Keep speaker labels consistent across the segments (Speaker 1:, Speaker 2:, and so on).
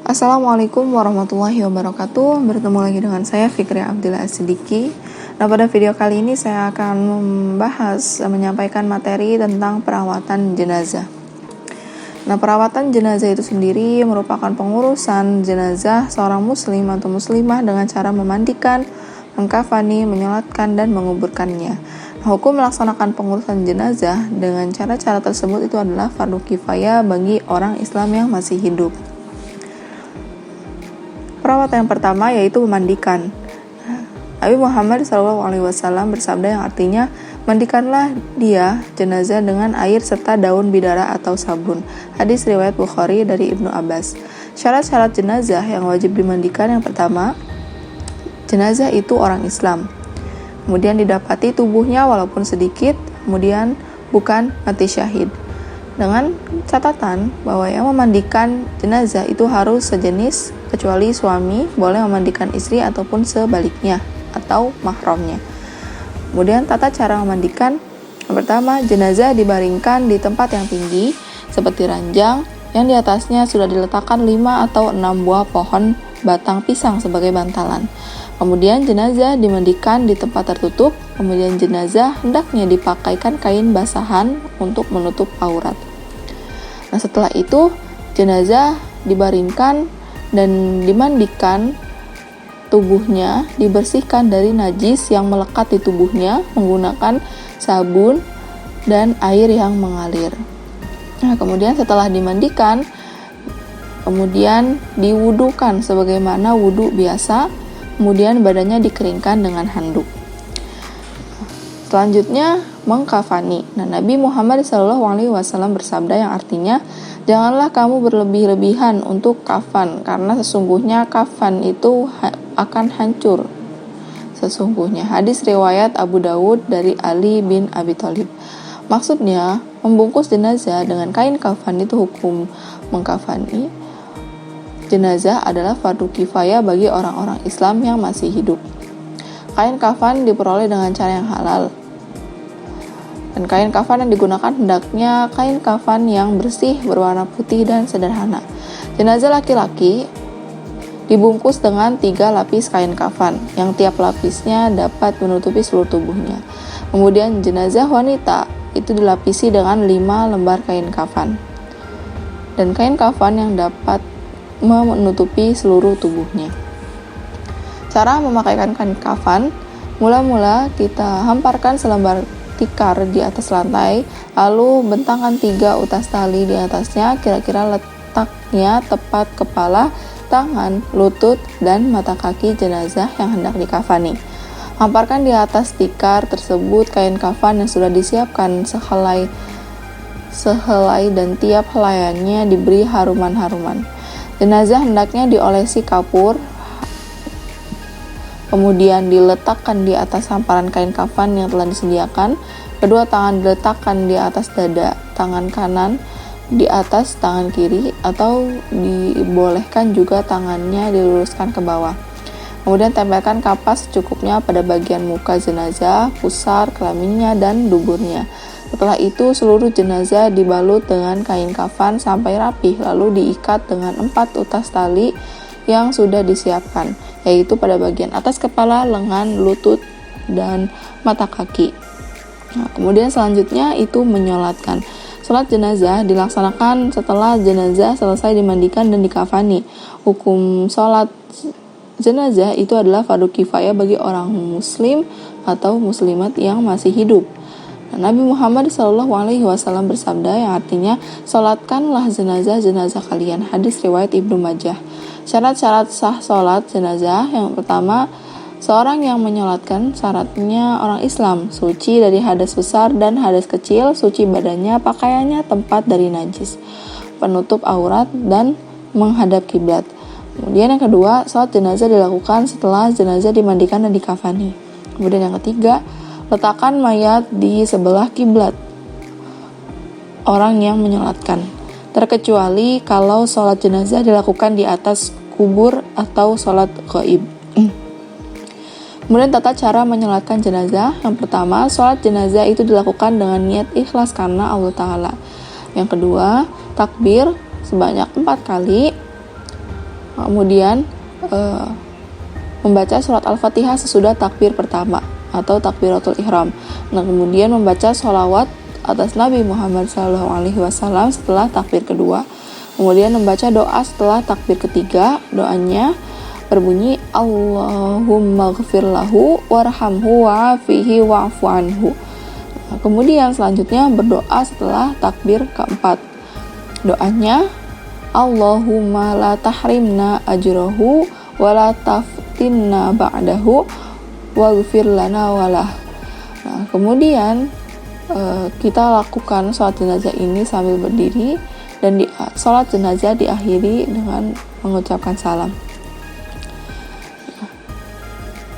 Speaker 1: Assalamualaikum warahmatullahi wabarakatuh. Bertemu lagi dengan saya Fikri Abdillah As-Siddiqi. Nah, pada video kali ini saya akan menyampaikan materi tentang perawatan jenazah. Nah, perawatan jenazah itu sendiri merupakan pengurusan jenazah seorang muslim atau muslimah dengan cara memandikan, mengkafani, menyolatkan, dan menguburkannya. Nah, hukum melaksanakan pengurusan jenazah dengan cara-cara tersebut itu adalah fardu kifayah bagi orang Islam yang masih hidup. Perawatan yang pertama yaitu memandikan. Nabi Muhammad SAW bersabda yang artinya, mandikanlah dia jenazah dengan air serta daun bidara atau sabun. Hadis riwayat Bukhari dari Ibnu Abbas. Syarat-syarat jenazah yang wajib dimandikan yang pertama, jenazah itu orang Islam. Kemudian didapati tubuhnya walaupun sedikit, kemudian bukan mati syahid. Dengan catatan bahwa yang memandikan jenazah itu harus sejenis, kecuali suami boleh memandikan istri ataupun sebaliknya atau mahramnya. Kemudian tata cara memandikan, yang pertama, jenazah dibaringkan di tempat yang tinggi seperti ranjang yang di atasnya sudah diletakkan 5 atau 6 buah pohon batang pisang sebagai bantalan. Kemudian jenazah dimandikan di tempat tertutup. Kemudian jenazah hendaknya dipakaikan kain basahan untuk menutup aurat. Nah, setelah itu jenazah dibaringkan dan dimandikan, tubuhnya dibersihkan dari najis yang melekat di tubuhnya menggunakan sabun dan air yang mengalir. Nah, kemudian setelah dimandikan, kemudian diwudukan sebagaimana wudu biasa, kemudian badannya dikeringkan dengan handuk. Selanjutnya mengkafani. Nah, Nabi Muhammad SAW bersabda yang artinya, janganlah kamu berlebih-lebihan untuk kafan, karena sesungguhnya kafan itu akan hancur. Sesungguhnya hadis riwayat Abu Dawud dari Ali bin Abi Thalib. Maksudnya, membungkus jenazah dengan kain kafan itu hukum mengkafani jenazah adalah fardu kifayah bagi orang-orang Islam yang masih hidup. Kain kafan diperoleh dengan cara yang halal. Dan kain kafan yang digunakan hendaknya kain kafan yang bersih, berwarna putih, dan sederhana. Jenazah laki-laki dibungkus dengan 3 lapis kain kafan, yang tiap lapisnya dapat menutupi seluruh tubuhnya. Kemudian jenazah wanita itu dilapisi dengan 5 lembar kain kafan. Dan kain kafan yang dapat menutupi seluruh tubuhnya. Cara memakaikan kain kafan, mula-mula kita hamparkan selembar tikar di atas lantai, lalu bentangkan 3 utas tali di atasnya, kira-kira letaknya tepat kepala, tangan, lutut, dan mata kaki jenazah yang hendak dikafani. Hamparkan di atas tikar tersebut kain kafan yang sudah disiapkan sehelai dan tiap helaiannya diberi haruman-haruman. Jenazah hendaknya diolesi kapur, kemudian diletakkan di atas hamparan kain kafan yang telah disediakan. Kedua tangan diletakkan di atas dada, tangan kanan di atas tangan kiri, atau dibolehkan juga tangannya diluruskan ke bawah. Kemudian tempelkan kapas secukupnya pada bagian muka jenazah, pusar, kelaminnya, dan duburnya. Setelah itu seluruh jenazah dibalut dengan kain kafan sampai rapih, lalu diikat dengan 4 utas tali yang sudah disiapkan, yaitu pada bagian atas kepala, lengan, lutut, dan mata kaki. Nah, kemudian selanjutnya itu menyolatkan. Salat jenazah dilaksanakan setelah jenazah selesai dimandikan dan dikafani. Hukum salat jenazah itu adalah fardu kifayah bagi orang muslim atau muslimat yang masih hidup. Nabi Muhammad SAW bersabda yang artinya, salatkanlah jenazah-jenazah kalian. Hadis riwayat Ibnu Majah. Syarat-syarat sah salat jenazah, yang pertama, seorang yang menyolatkan syaratnya orang Islam, suci dari hadas besar dan hadas kecil, suci badannya, pakaiannya, tempat dari najis, penutup aurat, dan menghadap kiblat. Kemudian yang kedua, salat jenazah dilakukan setelah jenazah dimandikan dan dikafani. Kemudian yang ketiga, letakkan mayat di sebelah kiblat orang yang menyolatkan, terkecuali kalau sholat jenazah dilakukan di atas kubur atau sholat ghaib. Kemudian tata cara menyolatkan jenazah. Yang pertama, sholat jenazah itu dilakukan dengan niat ikhlas karena Allah Ta'ala. Yang kedua, takbir sebanyak 4 kali. Kemudian membaca surat Al-Fatihah sesudah takbir pertama atau takbiratul ihram. Nah, kemudian membaca sholawat atas Nabi Muhammad SAW setelah takbir kedua. Kemudian membaca doa setelah takbir ketiga. Doanya berbunyi Allahumma ghfir lahu warhamhu wa'afihi wa'fu anhu. Nah, kemudian selanjutnya berdoa setelah takbir keempat. Doanya Allahumma la tahrimna ajrahu wa la taftinna ba'dahu waghfir lana walah. Nah, kemudian kita lakukan sholat jenazah ini sambil berdiri, dan sholat jenazah diakhiri dengan mengucapkan salam.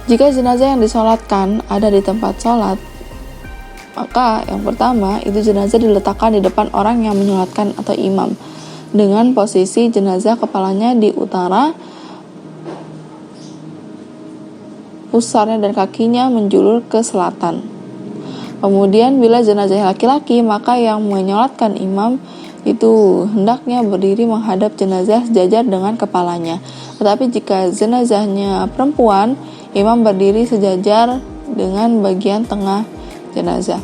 Speaker 1: Jika jenazah yang disolatkan ada di tempat sholat, maka yang pertama itu jenazah diletakkan di depan orang yang menyolatkan atau imam, dengan posisi jenazah kepalanya di utara, pusarnya dan kakinya menjulur ke selatan. Kemudian bila jenazah laki-laki, maka yang menyolatkan imam itu hendaknya berdiri menghadap jenazah sejajar dengan kepalanya. Tetapi jika jenazahnya perempuan, imam berdiri sejajar dengan bagian tengah jenazah.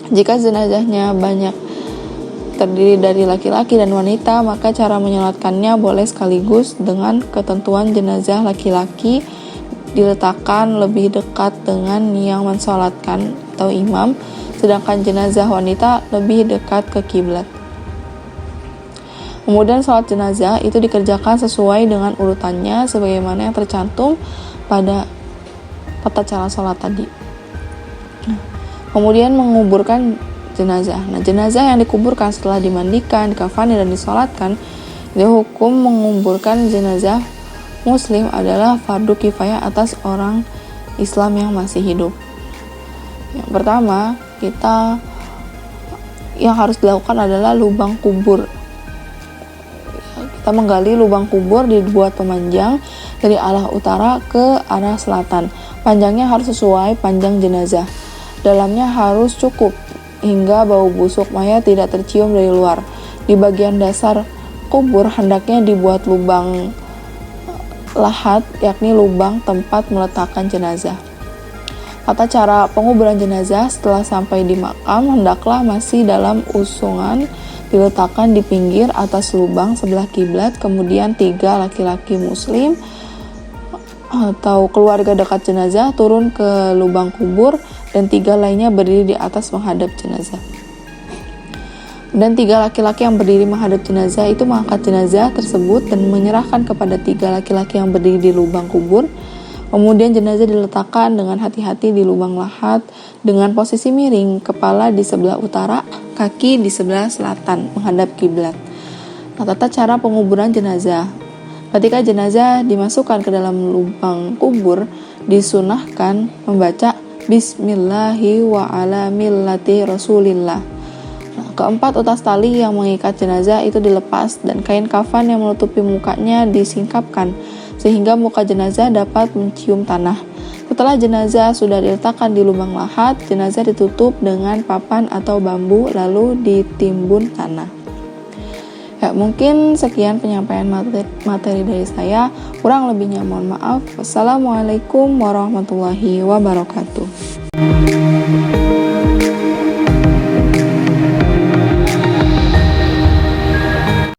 Speaker 1: Jika jenazahnya banyak terdiri dari laki-laki dan wanita, maka cara menyolatkannya boleh sekaligus dengan ketentuan jenazah laki-laki diletakkan lebih dekat dengan yang mensolatkan atau imam, sedangkan jenazah wanita lebih dekat ke kiblat. Kemudian sholat jenazah itu dikerjakan sesuai dengan urutannya sebagaimana yang tercantum pada tata cara sholat tadi. Kemudian menguburkan jenazah. Nah, jenazah yang dikuburkan setelah dimandikan, dikafani dan disolatkan, itu hukum menguburkan jenazah muslim adalah fardu kifayah atas orang Islam yang masih hidup. Yang pertama, yang harus dilakukan adalah lubang kubur. Kita menggali lubang kubur, dibuat pemanjang dari arah utara ke arah selatan. Panjangnya harus sesuai panjang jenazah. Dalamnya harus cukup hingga bau busuk mayat tidak tercium dari luar. Di bagian dasar kubur hendaknya dibuat lubang lahat, yakni lubang tempat meletakkan jenazah. Tata cara penguburan jenazah setelah sampai di makam hendaklah masih dalam usungan, diletakkan di pinggir atas lubang sebelah kiblat. Kemudian 3 laki-laki muslim atau keluarga dekat jenazah turun ke lubang kubur, dan 3 lainnya berdiri di atas menghadap jenazah. Dan 3 laki-laki yang berdiri menghadap jenazah itu mengangkat jenazah tersebut dan menyerahkan kepada 3 laki-laki yang berdiri di lubang kubur. Kemudian jenazah diletakkan dengan hati-hati di lubang lahat dengan posisi miring, kepala di sebelah utara, kaki di sebelah selatan menghadap kiblat. Nah, tata cara penguburan jenazah. Ketika jenazah dimasukkan ke dalam lubang kubur, disunahkan membaca Bismillahi wa ala millati Rasulillah. Nah, keempat utas tali yang mengikat jenazah itu dilepas dan kain kafan yang menutupi mukanya disingkapkan sehingga muka jenazah dapat mencium tanah. Setelah jenazah sudah diletakkan di lubang lahat, jenazah ditutup dengan papan atau bambu lalu ditimbun tanah. Ya, mungkin sekian penyampaian materi dari saya. Kurang lebihnya mohon maaf. Wassalamualaikum warahmatullahi wabarakatuh.